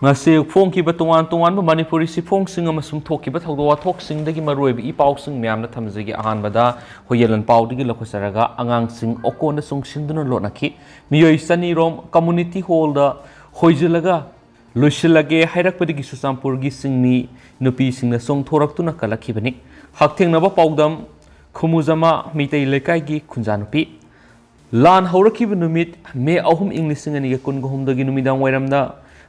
ngasi phongkiba tongan manipuri si phongsing amasung thokiba thawdo wathok dagi maroib I pausing myamna thamjigi ahanbada hoyelan paudigi lokhosaraga Angangsing Okonda chongsinduna lotnakhi miyoi sani rom community hall da hoijillaga Loisillage hairakpadigi Susampurgi singni nupi singna song thoraktuna kalakhibani hakthengnaba paudam khumuzama mitei lekaigi khunjanupi lan haurakhiba numit me ahum inglising ani kungohum dagi numidang wairamda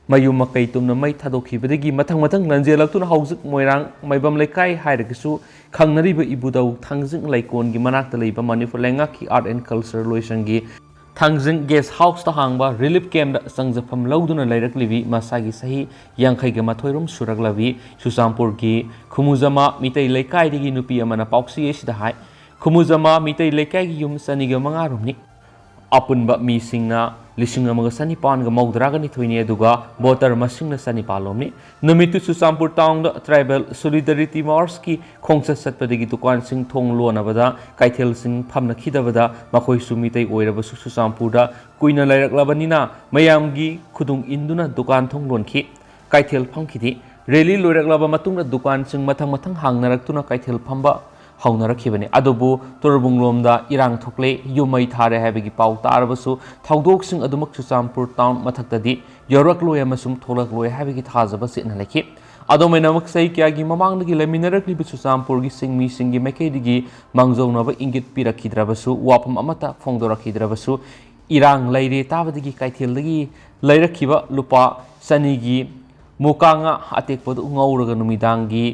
mayum makai tumna mai thadokibadagi mathang lanjelaktuna haujik moirang maibam lekai hairagisu khangnariba ibudau thangjing laikongi manakta leiba manipur lengaki art and culture loisangi thangjing guest house ta hangba relief camp da sangjafam lauduna lairaklibi masagi sahi yankhaiga mathoirum suraglabi Susampurgi khumuzama mitei lekai digi nupi amana pauksi esida hai khumuzama mitei lekai gi yum saniga mangarumni apunba mi singna lising amaga sani pan ga maudraga ni thoini aduga voter masing na sani palomni namitu Susampur town da tribal solidarity march ki khongsa satpadagi dukan sing thong lonabada kaithel sing phamna khidabada makoi sumitei oiraba Susampur da kuina lairaklabanina mayamgi khudung induna dukan thong lonki kaithel phamkhidi rally loiraklaba matungna dukan sing mathang hangnaraktuna kaithel phamba haunarakibani adubu torbunglomda irang thokle yumai thare habigi pau tarbasu thawdoksing adumak Susampur town mathaktadi yorakloi amasum tholakloi habigi thajaba sitna lekhi adomenamak sai kyagi mamangdagi leminarakli Susampurgi singmi singi mekeidigi mangjonaba ingit pirakhidrabasu wapam amata phongdorakhidrabasu irang laire tabadigi kaithildagi lairakhiba lupa sanigi mukanga atekpadu ngauraga numidangi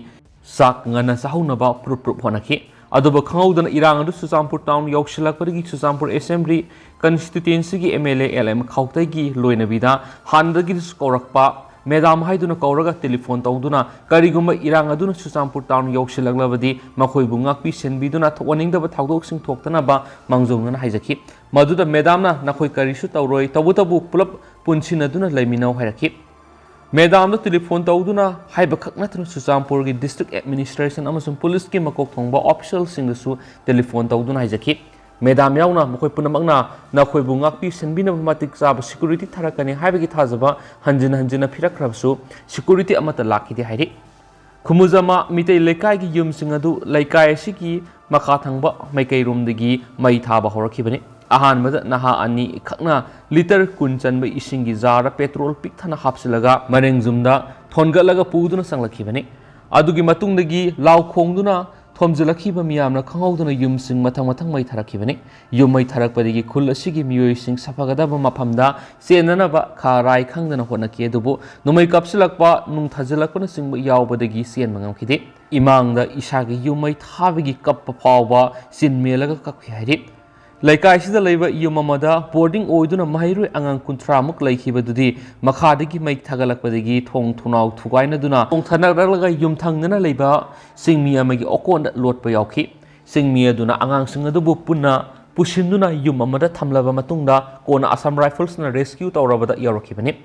sak ngana sahunaba prup honaki aduba khangaudan irang adu Susampur town yokshilakpadagi Susampur assembly constituency gi MLA LM khawtaigi loinabida handagi skorakpa medam haiduna kauraga telephone tawduna kariguma irang aduna Susampur town yokshilaklabadi makhoibu ngakpi senbiduna thoningdaba thawdoksing thoktanaba mangjongna haijaki maduda medamna nakhoi karisu tawroi tabu pulap punsinaduna laiminau hairaki Madam telephone tauduna haiba khaknatna Susampurgi district administration amasung police ki makok thongba official singsu telephone tauduna haijaki Madam yauna mokoi punamakna nakhoi bungakpi senbina matik chaba security tharakani haibagi thajaba hanjina phirakrabsu security amata lakhidi hairi khumuzama mitei lekai gi yumsing adu lekai asigi makha thangba maikai romdagi mai thaba horakhibani ahanbada naha ani khakna liter kunchanba isingi zara petrol pik thana hapsilaga marengjumda thongalaga puduna sanglakibani adugi matungdagi law khongduna thomjilakhiba miyamna khanghauduna yumsing mathang mai tharakibani yumai tharakpadigi khul asigi miyoi sing safagadaba maphamda senanaba kharai khangdana honaki adubu numai kapsilakpa nung thajilakpana singba yawbadagi sen mangamkhide imangda isagi yumai thabigi kappa phawba sinmelaga kakhi hairi Laikai sida leiba yumamada boarding oiduna mahiru angang kuntramuk laikhibadudi makhadagi maik thagalakpadagi thong thunau thugaina duna thong thanaraga yumthangnana leiba singmi amagi Okonda lotpa yawki singmi aduna angangsing adubu punna pushinduna yumamada thamlaba matungda kona Assam Rifles na rescue tawrabada yarakibani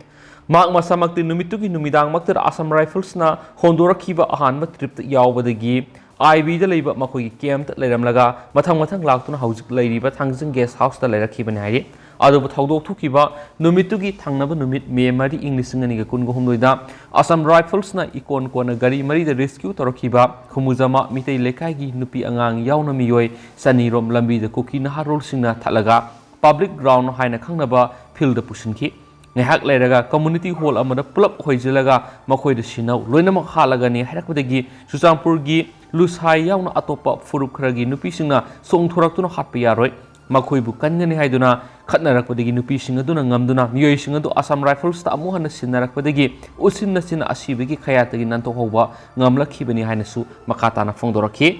mak masamakti numitugi numidang maktar Assam Rifles na hondorakhiba ahanba trip yawbadagi IB da leiba makoi camp leiramlaga mathang laktuna haujik leiriba thangjing guest house da leirakibani hairi adubu thawdok thukiba numitugi thangnaba numit me mari English ngani ga kungo humloida Assam Rifles na ikon kona gari mari da rescue torakiba khumuzama mitei lekai gi nupi angang yauna miyoi sanirom lambi da koki na harol singna thalaga public ground haina khangnaba field da pusinki ngehak leiraga community hall amada pulap hoijillaga makoi da sinau loinamak halaga ni harakpadagi Susampurgi lusai yauna atopa furup khragi nupi singna song thoraktuna hatpa yaroi makhoibu kangani haiduna khatnarakpadagi nupi singa duna ngamduna miyoi singa du Assam Rifles ta amu hana sinarakpadagi usinna sina asibagi khayatagi nanto hoba ngamlakhibani hainasu makatana phongdorakhi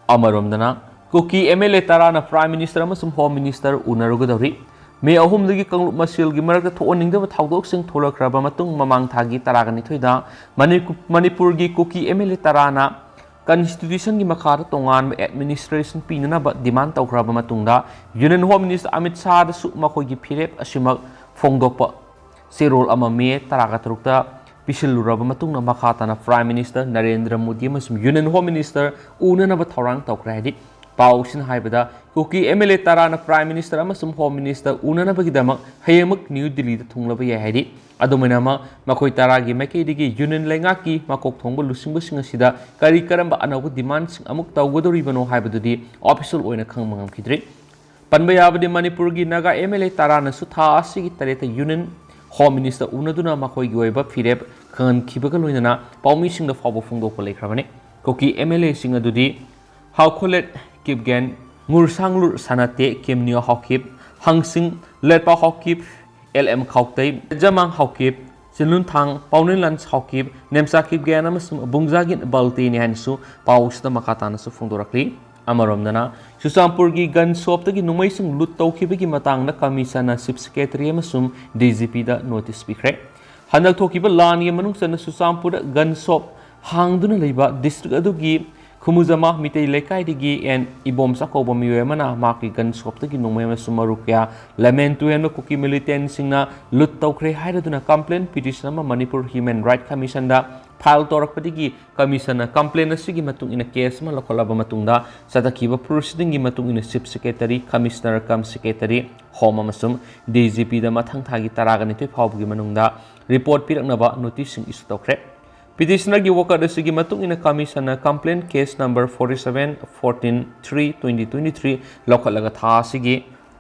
amaromdana koki MLA tarana prime minister amasum home minister unarugadari me ahumdagi kanglup masilgi marakta thooningdaba thawdoksing tholakraba matung mamang thagi taragani thoida Manipurgi koki MLA tarana constitution gi makhara tongan administration pinanaba demand tawkraba matungda Union Home Minister Amit Shah da su makhoigi phirep asimak phongdokpa serol ama me taraga trukta pisiluraba matungna makhatana Prime Minister Narendra Modi amasum Union Home Minister unanaba thorang tawkra hadi पाउसिन हाइबदा Kuki MLA ताराना prime minister अमसुम home minister उननबगिदमक हयेमक न्यू दिल्ली दा थुंगलब याय हाइदि अदुमैनामा मखोय तारागी मैकेदिगी union लेंगाकी मकोक Thongba लुसिंगबसिंग असिदा करी करंबा अनौब डिमांड्स अमुक तौगदोरिबनो हाइबदुदि official ओइना खंगम ngamkhidri panba yabadi manipur gi naga MLA tarana su tha asigi tareta union home minister unaduna makoi gi oiba fireb khan khibaga loinana paumi singda fawbo phungdo ko lekhrabani koki MLA sing adudi hawkholet kipgen ngursanglur sanate kemnio hawkip hangsing letpa hawkip LM khawtai jamang hawkip sinlun thang paunin lans hawkip nemsa kipgen amasum bungjagin balti ni hansu pausda makatana su phungdorakli अमरोमदना सुसामपुरगी gun शॉपतगी नुमैसिंग लूट तौखिबगी मतंगना commissioner chief secretary अमसुम DGP दा notice पिखरे हनक थोकिबा लानगी मनुंगसना सुसामपुर गन शॉप हांगदुना लेबा डिस्ट्रिक्ट अदुगी खुमुजमा मितै लेकाइदगी एन इबोम साकोबा मियोयमना माकी गन शॉपतगी नुमैमा सुमरुक्या लेमेन तुएन कुकी मिलिटेंट सिंगना लूट तौखरे हाइरदुना कंप्लेंट पिटिशन अमा मणिपुर ह्यूमन राइट कमिशन दा फाइल तौरपदगी कमिशन कंप्लेन असिगी मतुंग इन केस मा लखोलाबा मतुंगदा सदखिबा प्रोसीडिंग गी मतुंग इन chief secretary commissioner cum secretary home अमसुम डीजीपी दा मथंग थागी तरागनिथि फावबगी मनुंगदा रिपोर्ट पिरकनबा नोटिस सिंग इशू तौखरे पिटिशनर गी वकर असिगी मतुंग इन कमिशन कंप्लेन केस नंबर 4714-3-2023 लखोलगा था असिगी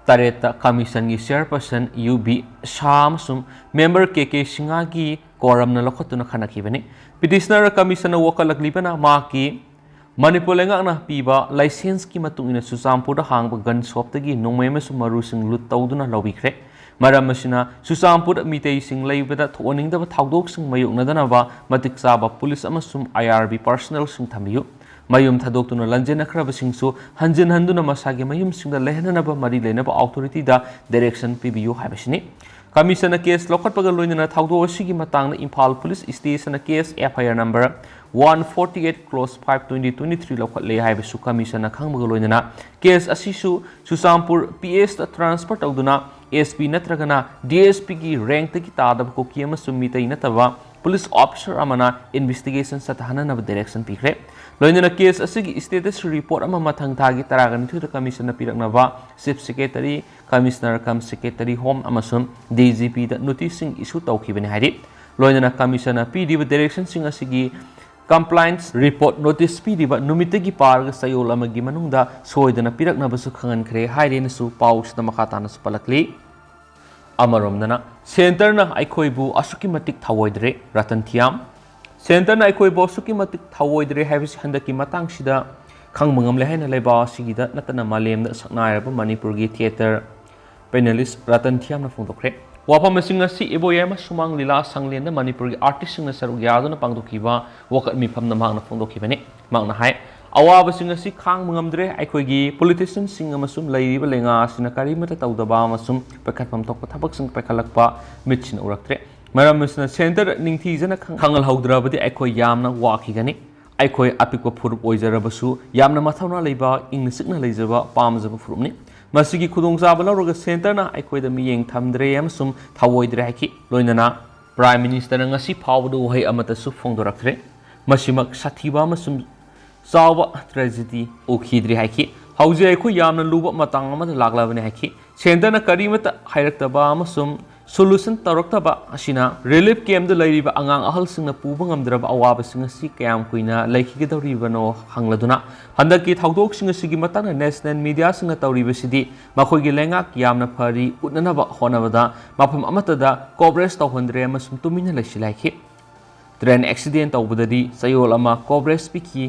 तारेता कमिशन की चेयरपर्सन यूबी शामसुम मेंबर के सिंगा की कोरम न लखोतुना खनाखिबने पिटिशनर कमिशन वकलकलिबना माकी मणिपुर लेंगाना पीबा लाइसेंस की मतुंग इन सुसामपुर हांग गन शॉपतगी नोंगमेमसु मरुसिंग लुट तौदुना लौबिख्रे मरम असिना सुसामपुर मितै सिंग लैबदा थोनिंगदबा थाउदोकसिंग मयुकनदनबा मतिक चाबा पुलिस अमसुम IRB पर्सनल सिंग थमियु मयुम थादोक्तुना लंजेनखरबसिंगसु हंजिन हंदुना मसागे मयुम सिंगदा लेहननबा मरि लेनबा अथॉरिटी दा डायरेक्शन पिबियु हाइबसिनी कमिशन केस लौखटपगा लोइनना थाउदो असिगी मतांगना Imphal police station case FIR number 148/5/2023 लौखटले हाइबसु कमिशन खंगबगा लोइनना केस असिसु सुसामपुर PS दा ट्रांसफर तौदुना SP नत्रगना DSP की रैंक तकी तादब को कियम सुमितै नतबा पुलिस ऑफिसर अमना इन्वेस्टिगेशन सतहननब डायरेक्शन पिखरे लोइनना केस असिगी स्टेटस रिपोर्ट अमा मथंग थागी तरागनिथुदा कमिशन पिरकनबा chief secretary commissioner cum secretary home अमसुम DGP दा नोटिसिंग इशू तौखिबने हाइदि लोइनना कमिशन पीदिबा डायरेक्शन सिंग असिगी compliance report notice पीदिबा नुमितगी पारग सयोल अमगी मनुंगदा सोयदना पिरकनबसु खंगनखरे हाइरेनसु पाउसदा मखातानसु पलकली अमरोमदना सेंटरना आइखोइबु असुकी मतिक थावोइद्रे रतन थियाम सेंटरना आइखोइबु असुकी मतिक थावोइद्रे हाइबसि हंदकी मतांगसिदा खंगमंगमले हाइना लेबा सिगिदा नतना मालेमदा सकनायरबा मणिपुरगी थिएटर पैनलिस्ट रतन थियामना फोंदोखरे वाफम सिंगसी इबोयमा सुमांग लीला संगलेन मणिपुरगी आर्टिस्ट सिंगना सरुक यादुना पांगदोखिबा वकत मिफमना मांगना फोंदोखिबने मांगना हाय अवाब सिंगसी खांग मंगमद्रे आइखोइगी पॉलिटिशियन सिंग अमसुम लैरिबा लेंगा सिना करिमता तौदबा अमसुम पैखतफम थोकपा थबक सिंग पैखलकपा मिचिन उरक्त्रे मरम सिना सेंटर निंगथीजना खंगल हौद्राबदि आइखोइ यामना वाखिगनी आइखोइ अपिकपा फुरुप ओइजरबसु यामना मथौना लेबा इंग सिकना लेजबा पामजबा फुरुपनि मसिगी खुदोंचाबा लौरगा सेंटरना आइखोइदा मियेंग थमद्रे अमसुम थावोइद्रे हाइखि लोइनना प्राइम मिनिस्टर ngasi फावदो वहै अमतसु फोंदोरक्त्रे मसिमक साथीबा अमसुम चावा ट्रेजेडी ओखिद्री हाइखि हौजे आइखो यामना लुबा मतांग अमदा लागलाबने हाइखि सेंटरना करिमता हाइरक्तबा अमसुम सोल्यूशन तौरक्तबा असिना रिलीफ कैम्प लैरिबा अंगांग अहलसिंगना पुबा ngamdraba अवाबसिंग असि कयाम कुइना लैखिगदौरिबनो हंगलदुना हंदकी थाउदोकसिंग असिगी मतांगना नेशनल मीडिया सिंगना तौरिबसिदि मखोइगी लेंगाक यामना फरी उटननबा होनबदा मफम अमतदा कोवरेज तौहंद्रे अमसुम तुमिना लैसिलाइखि ट्रेन एक्सीडेंट तौबददि सयोल अमा कोवरेज पिखि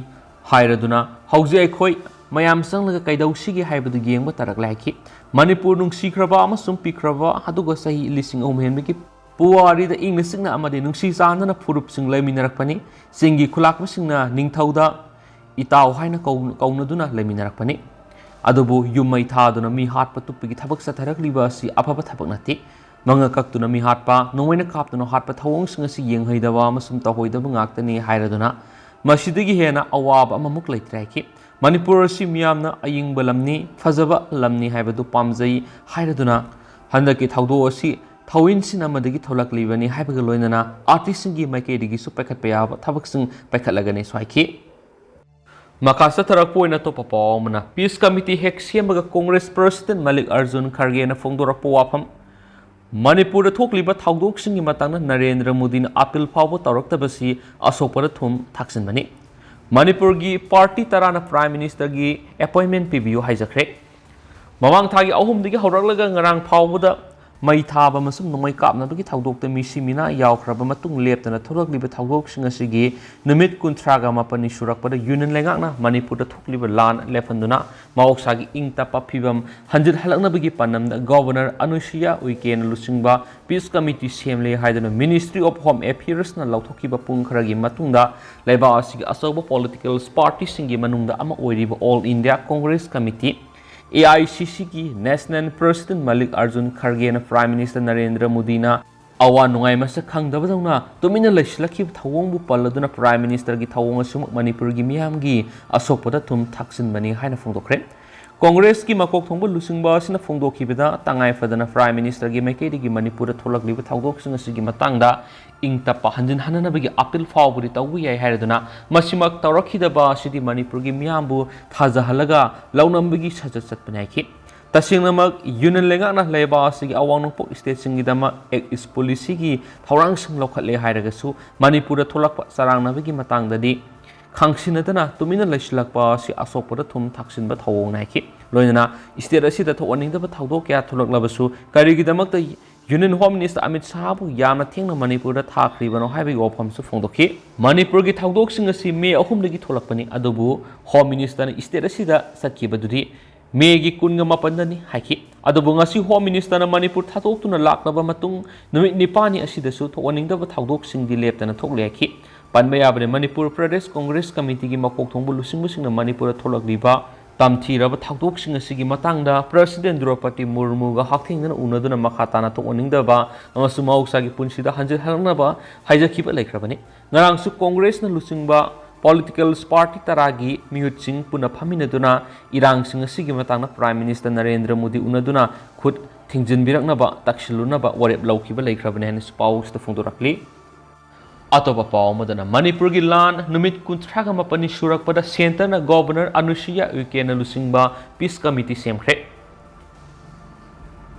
हाइरदुना हौजे आइखोइ मयाम संगलगा कैदौसिगी हाइबदु येंबा तरकलाइखि मणिपुर नुंसीख्रबा अमसुम पिख्रबा हदुगा सही लिसिंग ओमहेनबगी पुवारीदा इंगना सिंगना अमदि नुंसी चांदना फुरुपसिंग लैमिनरकपनि सिंगी खुलाकबसिंगना निंगथौदा इताव हाइना कौनदुना लैमिनरकपनि अदुबु युमै थादुना मी हाटपा तुप्पिगी थबक सथरकलिबा असि अफबा थबक नति मंगा कक्तुना मी हाटपा नोंवैना कापतुना हाटपा थवोंगसिंग असि येंगहैदबा अमसुम तहोइदबा ngaktani हाइरदुना मसिदगी हेना अवाब अममुक लैत्राइखि मणिपुर असि मियामना अयिंगबा लमनि फजबा लमनि हाइबदु पामजै हाइरदुना हंदकी थाउदो असि थौइनसिन अमदगी थौलकलिबनि हाइबगा लोइनना आर्टिस्टसिंगी माइकेदिगिसु पैखतपा याबा थबकसिंग पैखतलगने स्वाइखि Maka satharak po na to papaw na Peace Committee hek siyamaga Congress President Malik Arjun Kharge na fongdorak po wapam Manipur thokliba thawdok singi matangna Narendra Modi na appeal phawbo tawraktabasi asopara thum thaksin bani Manipur gi party tarana Prime Minister gi appointment pibiu haijakre Mamang thagi ahum digi hawraklaga ngarang phawboda mai thaba masum nomai kapna bagi thawdok mi simina yawkhraba matung leptana thorokliba thawdok sing asigi numit kunthraga mapani surakpada union lengakna Manipur da thokliba lan lephanduna maoksagi ingta paphibam hanjit halakna bagi panamda governor Anushya Uiken lusingba peace committee semle haidana Ministry of Home Affairs na lauthokiba pung kharagi matungda laiba asigi asoba political party singi manungda ama oiriba All India Congress Committee AICC की National President Malik Arjun Kharge na Prime Minister Narendra Modi na awa nungai masa khangdabadawna tumina laislakhi thawong bu paladuna Prime Minister gi thawong asum Manipur gi miyam gi asopada thum thaksin bani haina phongdokre Congress ki makok thongba lusingba sina phongdokhibada tangai fadana Prime Minister gi maikei gi Manipur da tholakliba thawdok singa sigi matangda ingta pa hanjin hanana bagi appeal fawburi tawwi ai haiduna masimak tawrakhidaba sidi Manipur gi miyambu thajahalaga launambagi sajat satpanai Tasingnamak union lengakna laiba asigi awangnongpok state singidama is policy gi thawrang sing lokhatle hairagasu Manipur da tholakpa sarangnabagi matangdadi khangsinadana tumina laislakpa si asopora thum thaksinba thawong naiki loinana state asida thoningdaba thawdok kya tholaklabasu karigidamakta Union Home Minister Amit Shah bu yamna thengna Manipur da thakribano haibi ofam su phongdokhi Manipur gi thawdok sing asi me ahum dagi tholakpani adubu Home Minister na state asida satkibadudi me gi kunga mapandani haiki adubu ngasi Home Minister na Manipur thatoktuna laknaba matung numit nipani asida su thoningdaba thawdok sing di leptana thokleki panba yabane Manipur Pradesh Congress Committee gi makok thongbu lusingbu singna Manipur tholakliba tamthiraba thawdok sing asigi matangda President Draupadi Murmu ga hakthingna unaduna makhatana thoningdaba amasu mausagi punsida hanjil halnaba haijakhiba laikhrabani ngarang su Congress na lusingba political party taragi mihut sing puna phaminaduna irang sing asigi matangna Prime Minister Narendra Modi unaduna khut thingjinbiraknaba takshilunaba warep laukhiba laikhrabani han spouse ta phongdorakli Atopa pao madana Manipur gi lan numit kunthraga mapani surakpada center na governor Anushya Uiken na lusingba peace committee semkhre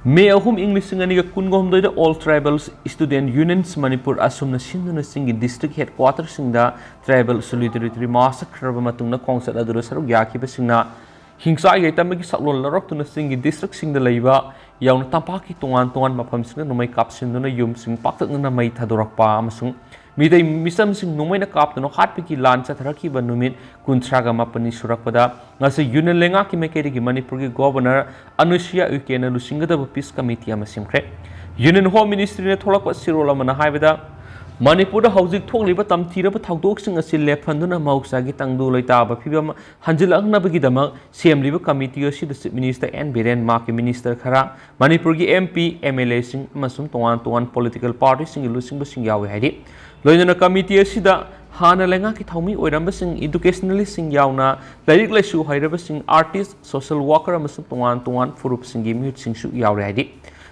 May ahum English singani ga kungom doida all tribals student unions Manipur asumna sinduna singi district headquarters singda tribal solidarity massacre matungna concert adura saruk yakhiba singna hingsa yaitamagi saklon laroktuna singi district singda leiba yauna tampaki tongan mafam singna numai kapsinduna yum sing paktakna mai thadorakpa amasung Midai misam sing numaina kaptano hatpiki lan chatharakhiba numit kunthraga mapani surakpada ngase union lenga ki mekeri gi Manipur gi governor Anushya Uiken na lusingadaba peace committee ama simkhre Union Home Ministry ne tholakpa sirola mana haibada Manipur da hojik thokliba tamthiraba thawdok sing asi lephanduna mausagi tangdu loitaba phibam hanjilaknabagi dama semliba committee asi the chief minister N Biren ma ki minister khara Manipur gi MP MLA sing amasum tongan political party sing lusingba sing yawe haidi Loinana committee asida hana lenga ki thaumi oiramba sing educationalist sing yauna lairik laisu hairaba sing artist social worker amasum tongan furup singi mihut sing su yaure haidi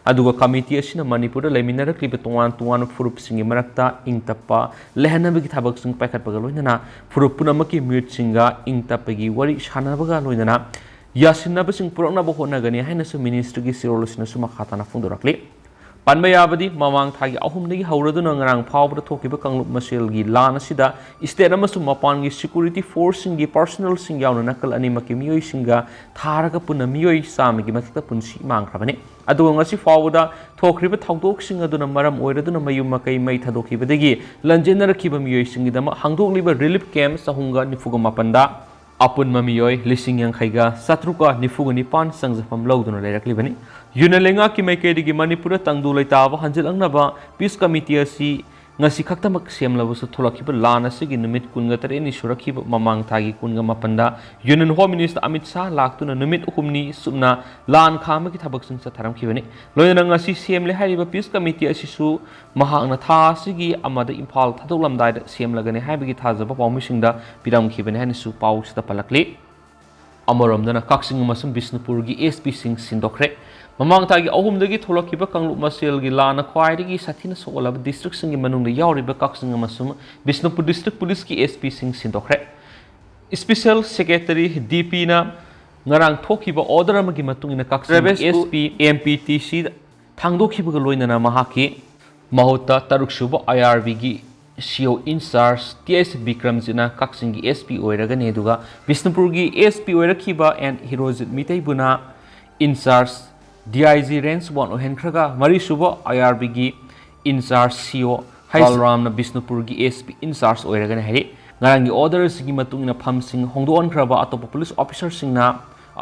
aduga committee asina Manipur da laiminarakliba tongan furup singi marakta ingtappa lehanabagi thabak sing paikhatpaga loinana furup punamaki mihut singa ingtappagi wari sanabaga loinana yasinaba sing puraknaba honagani haina su ministry gi sirolosina su makhatana phungdorakli Panbayabadi mamang thagi ahumdagi hauraduna ngarang phawbada thokiba kanglup masel gi lan asida state amasu mapan gi security force singi personal sing yauna nakal ani maki miyoi singa tharaga puna miyoi sami gi mathakta punsi mangkhrabani aduga ngasi phawbada thokriba thawdok sing aduna maram oiraduna mayum makai mai thadokibadagi lanjenarakhiba miyoi singi dama hangdokliba relief camp sahunga nifuga mapanda apun mamiyoi lising yang khaiga satruka nifuga nipan sangjapam lauduna leirakli Yunalenga ki maikedi gi Manipur tangdu laitaba hanjilangnaba peace committee asi ngasi khaktamak semlabusu tholakhiba lan asigi numit kunga tareni surakhiba mamang thagi kunga mapanda Union Home Minister Amit Shah laktuna numit humni sumna lan khama ki thabak sing satharam khibani loina ngasi semle hariba peace committee asi su mahangna tha asigi amada imphal thadoklamdai semlagani haibigi thajaba pawmisingda piram khibani hani su paw sita palakli Amoromdana kaksing amasum Bisnupur gi SP sing sindokre Mamang tagi ahumdagi tholakhiba kanglup masel gi lana khwaidagi sathina solaba district singi manungda yauriba kaksing amasum Bisnupur district police ki SP sing sindokre Special Secretary DP na ngarang thokiba order amagi matungina Kaksing SP MPTC thangdokhibaga loinana mahaki mahuta taruksuba IRV gi CO in charge TS Bikramjina Kaksing gi SP oiragani aduga Bisnupur gi SP oirakhiba and Hirojit Mitaibuna in charge DIG range 1 ohenkhraga marisuba IRV gi in charge CO Balram na Bisnupur gi SP in charge oiragani hari ngarang gi order sigi matungina phamsing hongdon khraba atopa police officer singna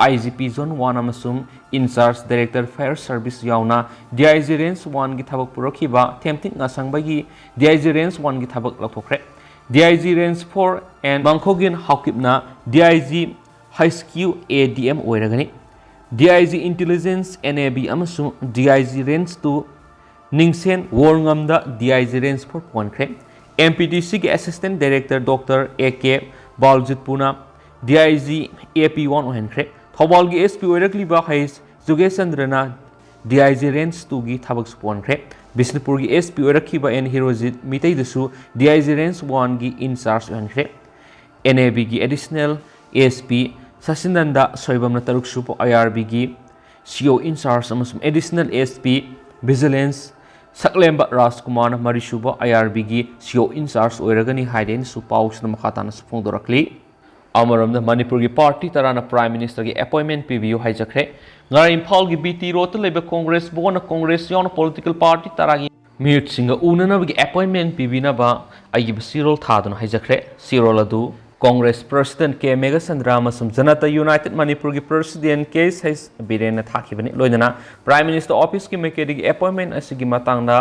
IGP Zone 1 amasum in charge Director Fire Service yauna DIG range 1 gi thabak purakhiba themting ngasangbagi DIG range 1 gi thabak lathokre DIG range 4 and Bangkhogin Haukipna DIG High Skill ADM oiragani DIG Intelligence NAB amasum DIG range 2 Ningsen Warngamda DIG range 4 pointre MPTC ki Assistant Director Dr. AK Baljit Puna DIG AP1 ohenkhre Thobal gi SP oirakliba Hais Jugeshandrana DIG range 2 gi thabak suponkhre Bisnupur gi SP oirakhiba and Hirojit Mitai dasu DIG range 1 gi in charge ohenkhre NAB gi additional SP Sasinanda Soibamna Taruk Supo IRB gi CO in charge amasum additional SP Vigilance Saklemba Rajkumar Marishuba IRB gi CO in charge oiragani haiden su pausna makhatana sufongdorakli Amaramda Manipur gi party tarana Prime Minister gi appointment PBU haijakre ngar Imphal gi BT Road leba Congress bona Congress yauna political party taragi mute singa unana gi appointment PB ba agi sirol thaduna haijakre sirol adu Congress President K Megasandra amasum Janata United Manipur gi President case has birena thakibani loinana Prime Minister office ki mekedi gi appointment asigi matangda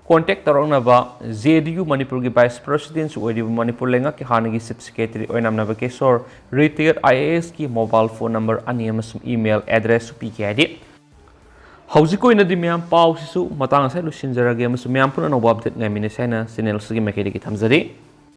contact tarongna ba JDU Manipur gi Vice President oidi Manipur lenga ki hanagi Chief Secretary oinamna ba kesor retired IAS ki mobile phone number ani amasum email address pi ki adi Haujiko ina di myam pau sisu matang sai lu sinjarage amasum myam puna no update ngamine saina channel sigi mekedi ki thamjari